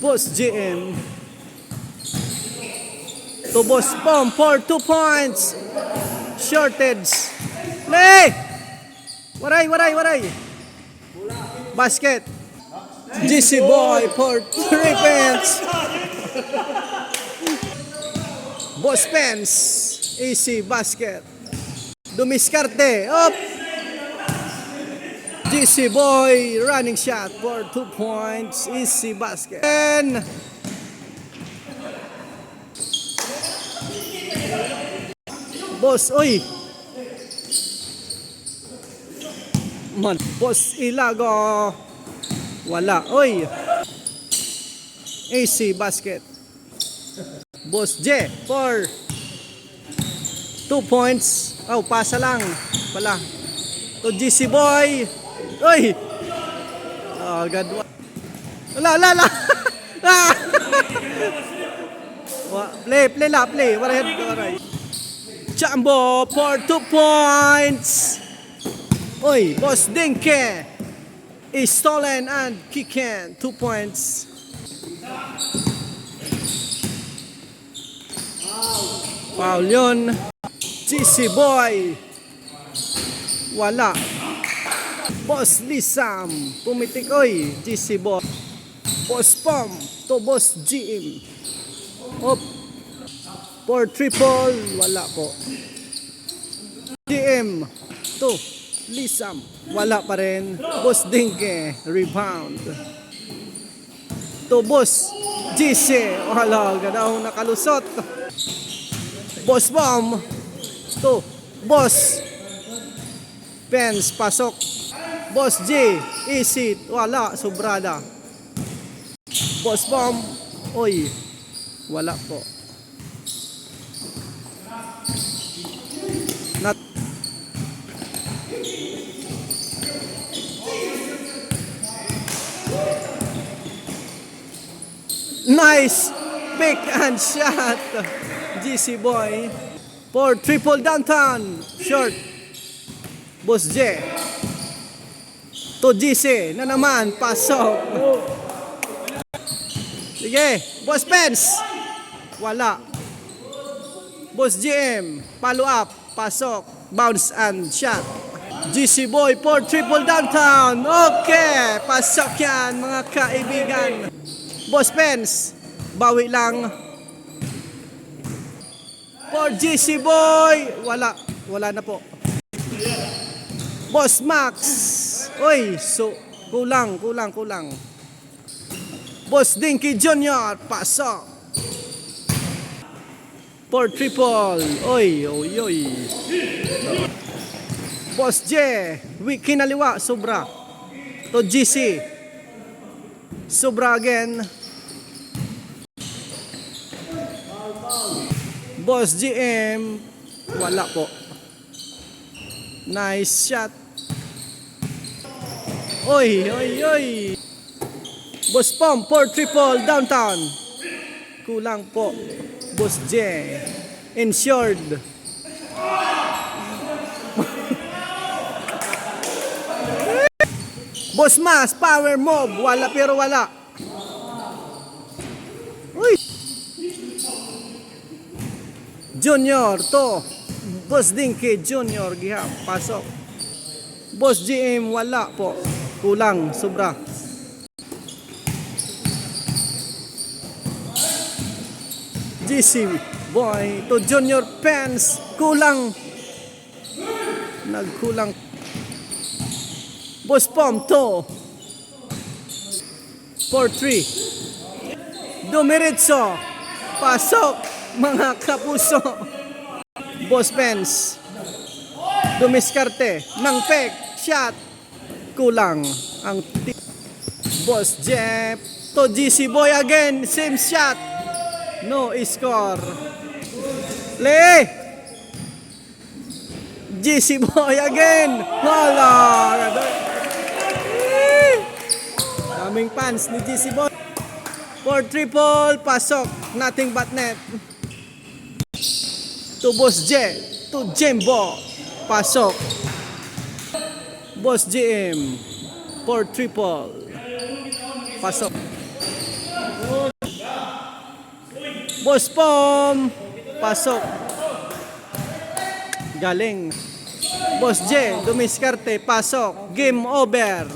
Boss GM. To Boss Pom for 2 points. Shortage. Play! Waray. Basket. GC Boy for 3 points. Boss Pens. Easy basket. Dumiskarte. Up. GC Boy running shot for 2 points. Easy basket. And Boss, oy. Man, Boss Ilago. Wala, oy. AC basket. Boss J for 2 points. Oh, pasa lang pala. To GC Boy. Oy. Oh, God. Wala. Play. Waray. Jumbo for 2 points. Oy, Boss Dinke is stolen and kicking 2 points. Foul yun. GC Boy. Wala. Boss Lisam. Pumitik, oy. GC Boy. Boss Pom to Boss GM. Up. For triple, wala po. GM to Lisam, wala pa rin. Boss Dinke, rebound. To Boss GC, wala, ganaw nakalusot. Boss Bomb to Boss Pens, pasok. Boss G, easy, wala, sobrada. Boss Bomb, oy, wala po. Nice pick and shot. GC Boy for triple downtown. Short. Boss J to GC na naman. Pasok. Sige. Boss Pens. Wala. Boss GM. Follow up. Pasok. Bounce and shot. GC Boy for triple downtown. Okay. Pasok yan mga kaibigan. Boss Pens, bawi lang. For GC Boy, wala na po. Boss Max, oy, so kulang. Boss Dinky Jr., pasok. For triple, oy. Boss J, kinaliwa, sobra. To GC, sobra again. Boss GM, wala po. Nice shot. Oy. Boss Pom for triple downtown. Kulang po. Boss J, insured. Boss Mas, power move. Wala. Uy. Junior to Boss Dinky Junior. Gihap, pasok. Boss GM, wala po. Kulang, sobra. GC Boy to Junior Pens. Kulang. Nagkulang. Boss Pom to 4-3. Dumiritso. Pasok mga kapuso. Boss Pens. Dumiskarte. Nang pek. Shot. Kulang. Ang Boss Jeff to GC Boy again. Same shot. No score. Play. GC Boy again. Wala. Daming fans ni GC Boy. For triple, pasok. Nothing but net. To Boss J. To Jembo. Pasok. Boss GM. For triple. Pasok. Boss Pom. Pasok. Galing. Boss J, dumiskarte, pasok. Game over.